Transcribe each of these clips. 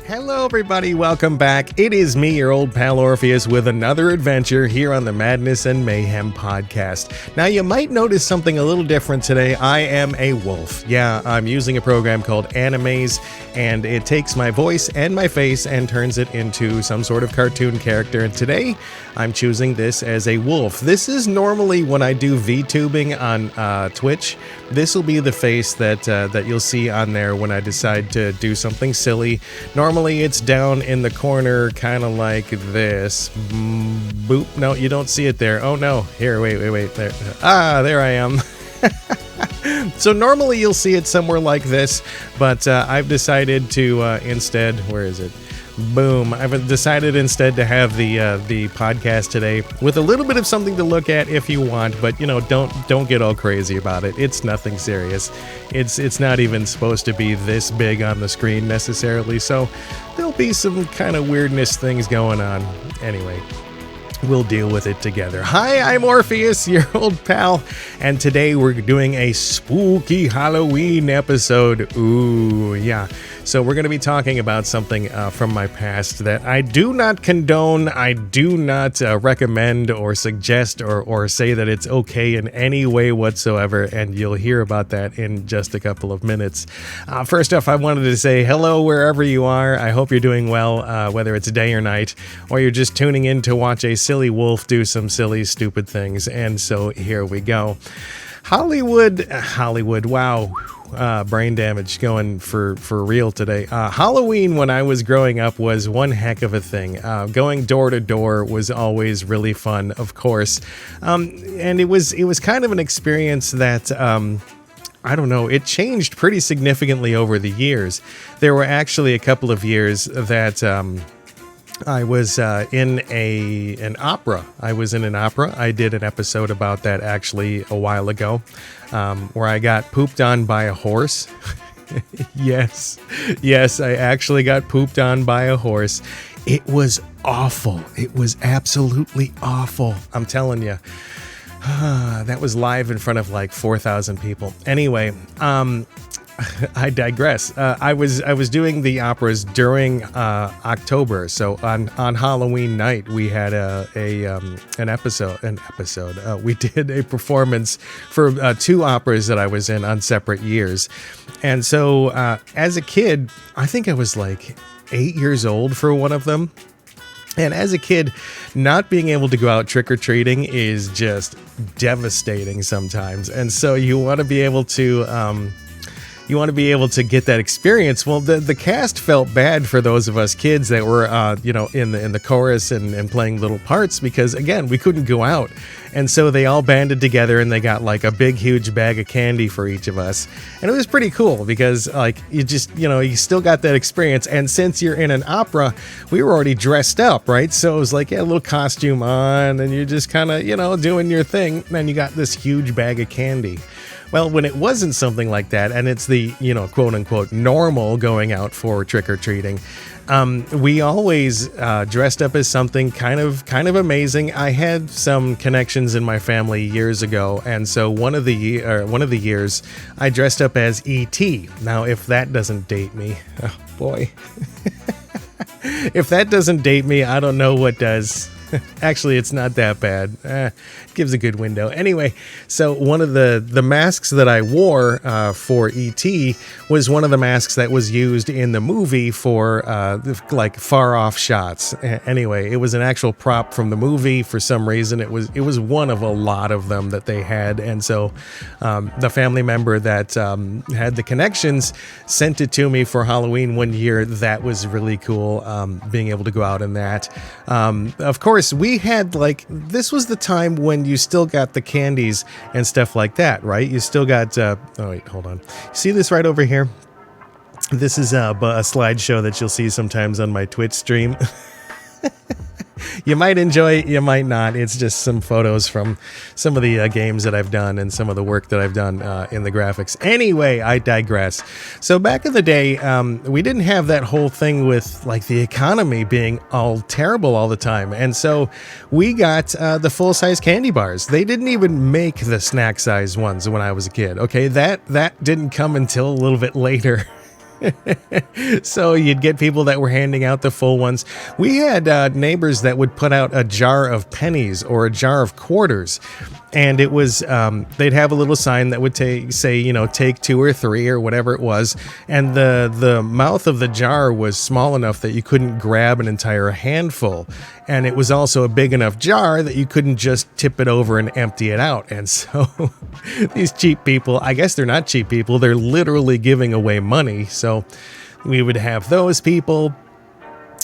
Hello everybody, welcome back. It is me, your old pal Orpheus, with another adventure here on the Madness and Mayhem podcast. Now you might notice something a little different today. I am a wolf. Yeah, I'm using a program called Animaze, and it takes my voice and my face and turns it into some sort of cartoon character. And today, I'm choosing this as a wolf. This is normally when I do VTubing on Twitch. This will be the face that you'll see on there when I decide to do something silly. Normally it's down in the corner, kind of like this. Boop. No, you don't see it there. Oh no. Here, wait. There. There I am. So normally you'll see it somewhere like this, but I've decided to instead, where is it? Boom. I've decided instead to have the podcast today with a little bit of something to look at if you want, but you know, don't get all crazy about it. It's nothing serious. It's not even supposed to be this big on the screen necessarily, so there'll be some kind of weirdness things going on. Anyway, we'll deal with it together. Hi, I'm Orpheus, your old pal, and today we're doing a spooky Halloween episode. Ooh, yeah. So we're going to be talking about something from my past that I do not condone, I do not recommend or suggest or say that it's okay in any way whatsoever, and you'll hear about that in just a couple of minutes. First off, I wanted to say hello wherever you are. I hope you're doing well, whether it's day or night, or you're just tuning in to watch a silly wolf do some silly, stupid things. And so here we go. Hollywood, wow. Brain damage going for real today. Halloween when I was growing up was one heck of a thing. Going door to door was always really fun, of course. And it was kind of an experience that I don't know, it changed pretty significantly over the years. There were actually a couple of years that I was in an opera. I was in an opera. I did an episode about that actually a while ago, where I got pooped on by a horse. Yes, I actually got pooped on by a horse. It was awful. It was absolutely awful. I'm telling you. That was live in front of like 4,000 people. Anyway, I digress. I was doing the operas during October, so on Halloween night we had an episode. We did a performance for two operas that I was in on separate years, and so as a kid, I think I was like 8 years old for one of them. And as a kid, not being able to go out trick-or-treating is just devastating sometimes, and so you want to be able to get that experience. Well, the cast felt bad for those of us kids that were, in the chorus and playing little parts, because again, we couldn't go out. And so they all banded together and they got like a big, huge bag of candy for each of us. And it was pretty cool because like you still got that experience. And since you're in an opera, we were already dressed up, right? So it was like, a little costume on and you're just kind of, doing your thing. And you got this huge bag of candy. Well, when it wasn't something like that, and it's the, quote unquote, normal going out for trick-or-treating, we always dressed up as something kind of amazing. I had some connections in my family years ago, and so one of the years I dressed up as E.T. Now, if that doesn't date me, oh boy. If that doesn't date me, I don't know what does. Actually, it's not that bad. It gives a good window. Anyway, so one of the masks that I wore for E.T. was one of the masks that was used in the movie for like far off shots. Anyway, it was an actual prop from the movie. For some reason, it was one of a lot of them that they had, and so the family member that had the connections sent it to me for Halloween one year. That was really cool, being able to go out in that. Of course, we had like, this was the time when you still got the candies and stuff like that, right? You still got, oh wait, hold on. See this right over here? This is a slideshow that you'll see sometimes on my Twitch stream. You might enjoy it, you might not. It's just some photos from some of the games that I've done and some of the work that I've done in the graphics. Anyway, I digress. So back in the day, we didn't have that whole thing with like the economy being all terrible all the time. And so we got the full-size candy bars. They didn't even make the snack size ones when I was a kid. Okay, that didn't come until a little bit later. So you'd get people that were handing out the full ones. We had neighbors that would put out a jar of pennies or a jar of quarters. And it was, they'd have a little sign that would say, take 2 or 3 or whatever it was. And the mouth of the jar was small enough that you couldn't grab an entire handful. And it was also a big enough jar that you couldn't just tip it over and empty it out. And so these cheap people, I guess they're not cheap people, they're literally giving away money. So we would have those people.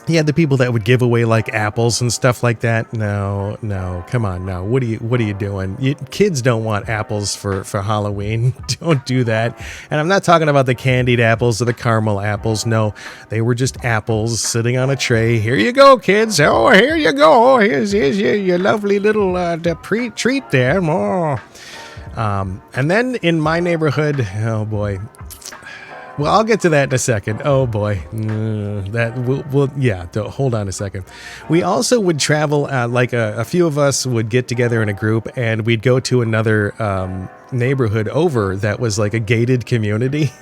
You had the people that would give away like apples and stuff like that. No, come on now. What are you doing? Kids don't want apples for Halloween. Don't do that. And I'm not talking about the candied apples or the caramel apples. No, they were just apples sitting on a tray. Here you go, kids. Oh, here you go. Here's your lovely little treat there. Oh. And then in my neighborhood, oh boy. Well, I'll get to that in a second. Oh boy, hold on a second. We also would travel, like a few of us would get together in a group, and we'd go to another neighborhood over that was like a gated community.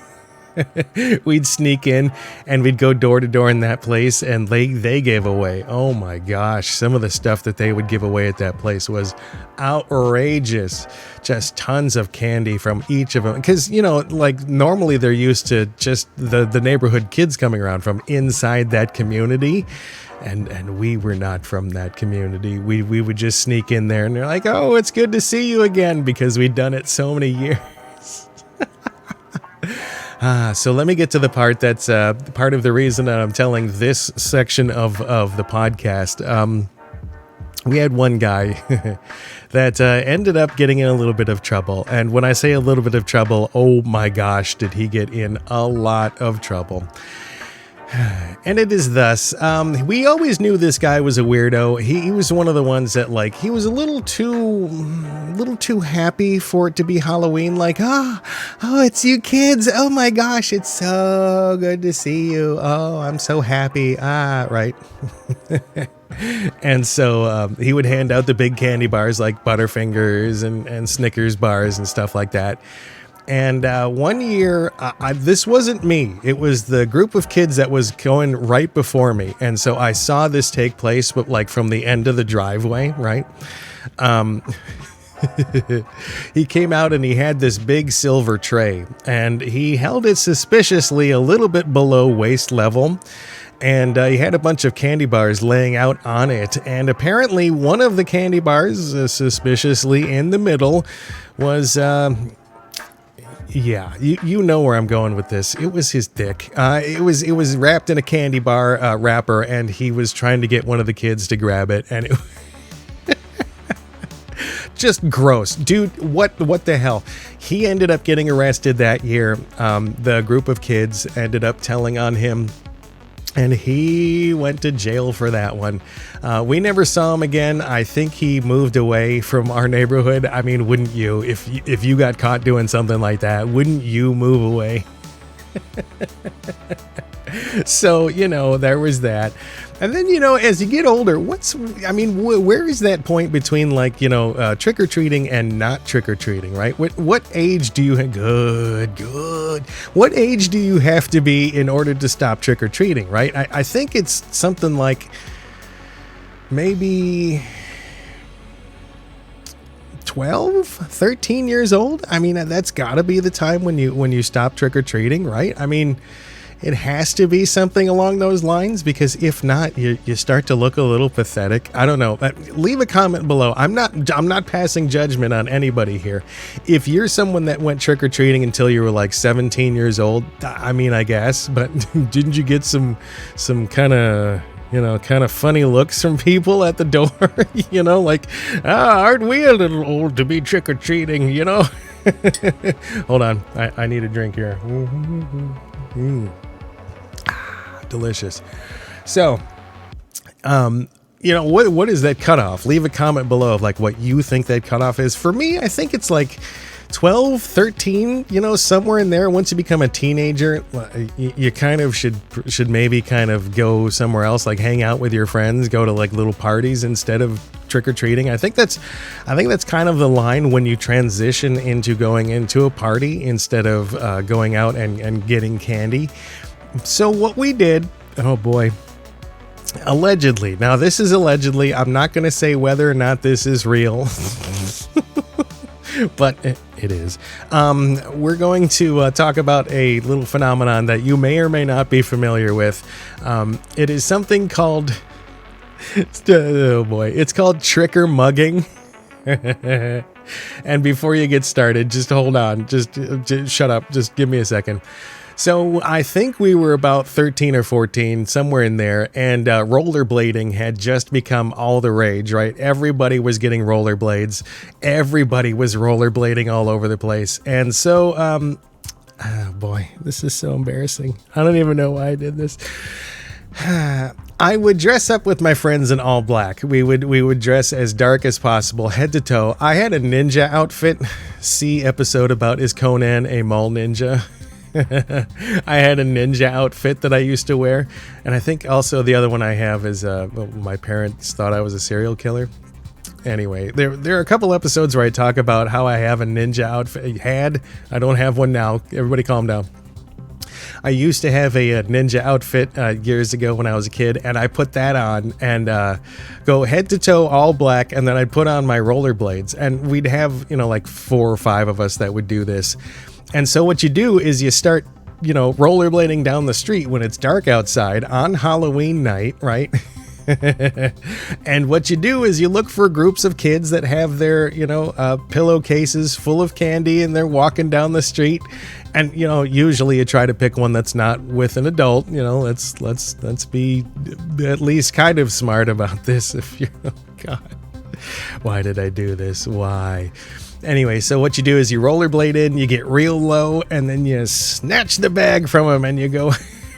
We'd sneak in and we'd go door to door in that place, and they gave away, oh my gosh, some of the stuff that they would give away at that place was outrageous. Just tons of candy from each of them, because like normally they're used to just the neighborhood kids coming around from inside that community. And we were not from that community. We would just sneak in there and they're like, oh, it's good to see you again, because we'd done it so many years. So let me get to the part that's part of the reason that I'm telling this section of the podcast. We had one guy that ended up getting in a little bit of trouble. And when I say a little bit of trouble, oh my gosh, did he get in a lot of trouble. And it is thus. We always knew this guy was a weirdo. He was one of the ones that, like, he was a little too happy for it to be Halloween. Like, oh, it's you kids. Oh my gosh, it's so good to see you. Oh, I'm so happy. Right. And so he would hand out the big candy bars like Butterfingers and Snickers bars and stuff like that. And one year, this wasn't me. It was the group of kids that was going right before me. And so I saw this take place, but like from the end of the driveway, right? He came out and he had this big silver tray, and he held it suspiciously a little bit below waist level. And he had a bunch of candy bars laying out on it. And apparently one of the candy bars, suspiciously in the middle, was... Yeah, you know where I'm going with this. It was his dick. It was wrapped in a candy bar wrapper, and he was trying to get one of the kids to grab it, and it just gross, dude. What the hell? He ended up getting arrested that year. The group of kids ended up telling on him, and he went to jail for that one. We never saw him again. I think he moved away from our neighborhood. I mean, wouldn't you? If you got caught doing something like that, wouldn't you move away? So, there was that. And then, as you get older, where is that point between like, trick-or-treating and not trick-or-treating, right? What age do you good. What age do you have to be in order to stop trick-or-treating, right? I think it's something like maybe 12, 13 years old. I mean, that's gotta be the time when you stop trick-or-treating, right? I mean, it has to be something along those lines, because if not, you start to look a little pathetic. I don't know. Leave a comment below. I'm not passing judgment on anybody here. If you're someone that went trick-or-treating until you were like 17 years old, I mean, I guess, but didn't you get some kind of funny looks from people at the door? Like, aren't we a little old to be trick-or-treating, Hold on. I need a drink here. Delicious. So, what is that cutoff? Leave a comment below of like what you think that cutoff is. For me, I think it's like 12, 13, somewhere in there. Once you become a teenager, you kind of should maybe kind of go somewhere else, like hang out with your friends, go to like little parties instead of trick-or-treating. I think that's kind of the line when you transition into going into a party instead of going out and getting candy. So what we did, oh boy, allegedly. Now this is allegedly. I'm not going to say whether or not this is real, but it is. We're going to talk about a little phenomenon that you may or may not be familiar with. It is something called, oh boy, it's called trick or mugging. And before you get started, just hold on, just shut up, just give me a second. So I think we were about 13 or 14, somewhere in there, and rollerblading had just become all the rage, right? Everybody was getting rollerblades. Everybody was rollerblading all over the place. And so, oh boy, this is so embarrassing. I don't even know why I did this. I would dress up with my friends in all black. We would dress as dark as possible, head to toe. I had a ninja outfit. See episode about Is Conan a Mall Ninja? I had a ninja outfit that I used to wear, and I think also the other one I have is my parents thought I was a serial killer. Anyway, there are a couple episodes where I talk about how I have a ninja outfit. I don't have one now. Everybody calm down. I used to have a ninja outfit years ago when I was a kid, and I put that on and go head to toe all black, and then I'd put on my rollerblades, and we'd have, like 4 or 5 of us that would do this. And so what you do is you start, rollerblading down the street when it's dark outside on Halloween night, right? And what you do is you look for groups of kids that have their, pillowcases full of candy, and they're walking down the street. And, usually you try to pick one that's not with an adult. Let's be at least kind of smart about this. If you're, oh God, why did I do this? Why? Anyway, so what you do is you rollerblade in, you get real low, and then you snatch the bag from him, and you go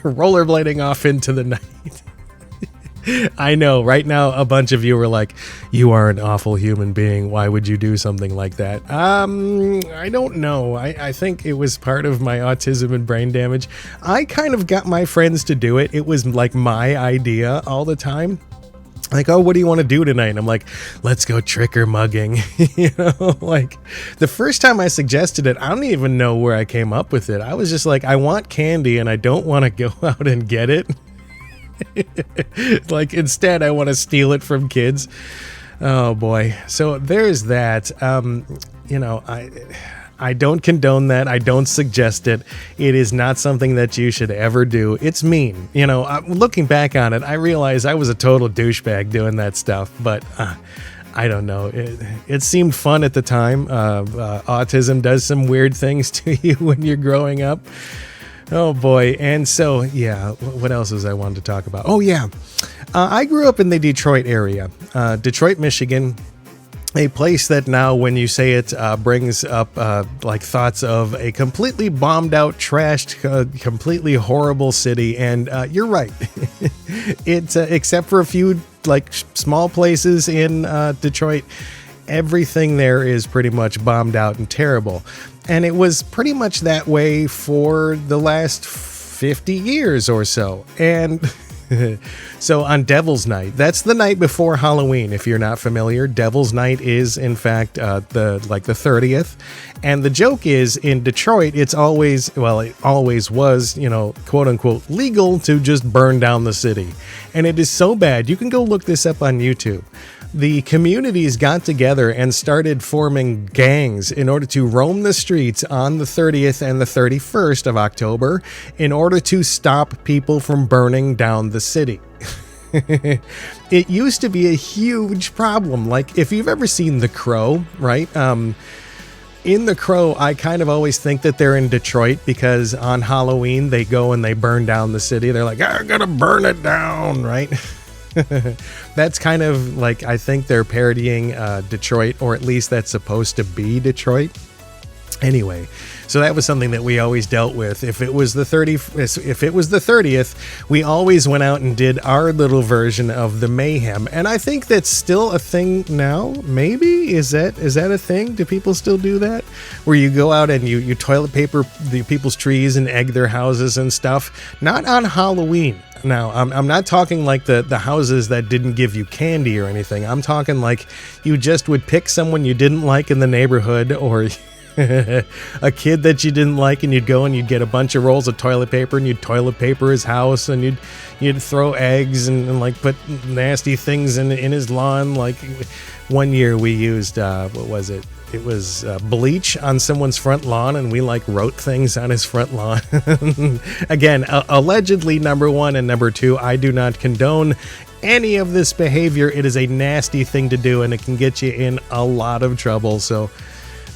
rollerblading off into the night. I know, right now, a bunch of you are like, you are an awful human being. Why would you do something like that? I don't know. I think it was part of my autism and brain damage. I kind of got my friends to do it. It was like my idea all the time. Like, oh, what do you want to do tonight? And I'm like, let's go trick or mugging. Like the first time I suggested it, I don't even know where I came up with it. I was just like, I want candy and I don't want to go out and get it. Like instead, I want to steal it from kids. Oh boy. So there's that. I don't condone that. I don't suggest it. It is not something that you should ever do. It's mean. Looking back on it, I realize I was a total douchebag doing that stuff, but I don't know. It seemed fun at the time. Autism does some weird things to you when you're growing up. Oh boy. And so, yeah, what else was I wanted to talk about? Oh yeah. I grew up in the Detroit area, Detroit, Michigan. A place that now, when you say it, brings up like thoughts of a completely bombed out, trashed, completely horrible city. And you're right. It's except for a few like small places in Detroit, everything there is pretty much bombed out and terrible. And it was pretty much that way for the last 50 years or so. And so on Devil's Night, that's the night before Halloween. If you're not familiar, Devil's Night is in fact the 30th. And the joke is, in Detroit, it always was, quote unquote, legal to just burn down the city. And it is so bad. You can go look this up on YouTube. The communities got together and started forming gangs in order to roam the streets on the 30th and the 31st of October in order to stop people from burning down the city. It used to be a huge problem. Like, if you've ever seen The Crow, right? In The Crow, I kind of always think that they're in Detroit because on Halloween, they go and they burn down the city. They're like, I'm gonna burn it down, right? That's kind of like, I think they're parodying Detroit, or at least that's supposed to be Detroit. Anyway, so that was something that we always dealt with. If it was the 30th, we always went out and did our little version of the Mayhem. And I think that's still a thing now. Maybe is that a thing? Do people still do that? Where you go out and you toilet paper the people's trees and egg their houses and stuff. Not on Halloween. Now, I'm not talking like the houses that didn't give you candy or anything. I'm talking like you just would pick someone you didn't like in the neighborhood, or a kid that you didn't like, and you'd go and you'd get a bunch of rolls of toilet paper and you'd toilet paper his house, and you'd throw eggs and like put nasty things in his lawn. Like one year we used what was it? It was bleach on someone's front lawn, and we like wrote things on his front lawn. Again, allegedly, number one, and number two, I do not condone any of this behavior. It is a nasty thing to do, and it can get you in a lot of trouble. So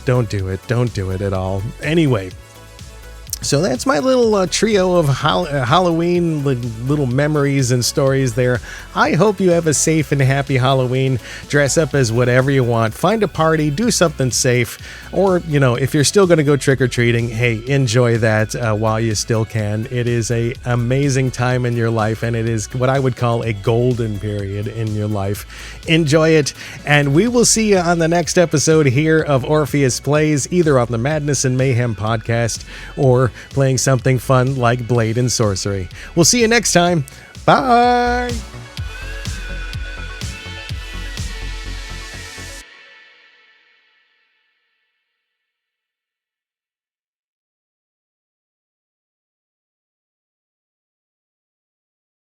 don't do it. Don't do it at all. Anyway, so that's my little trio of Halloween little memories and stories there. I hope you have a safe and happy Halloween. Dress up as whatever you want. Find a party. Do something safe. Or, you know, if you're still going to go trick-or-treating, hey, enjoy that while you still can. It is an amazing time in your life, and it is what I would call a golden period in your life. Enjoy it, and we will see you on the next episode here of Orpheus Plays, either on the Madness and Mayhem podcast or playing something fun like Blade and Sorcery. We'll see you next time. Bye!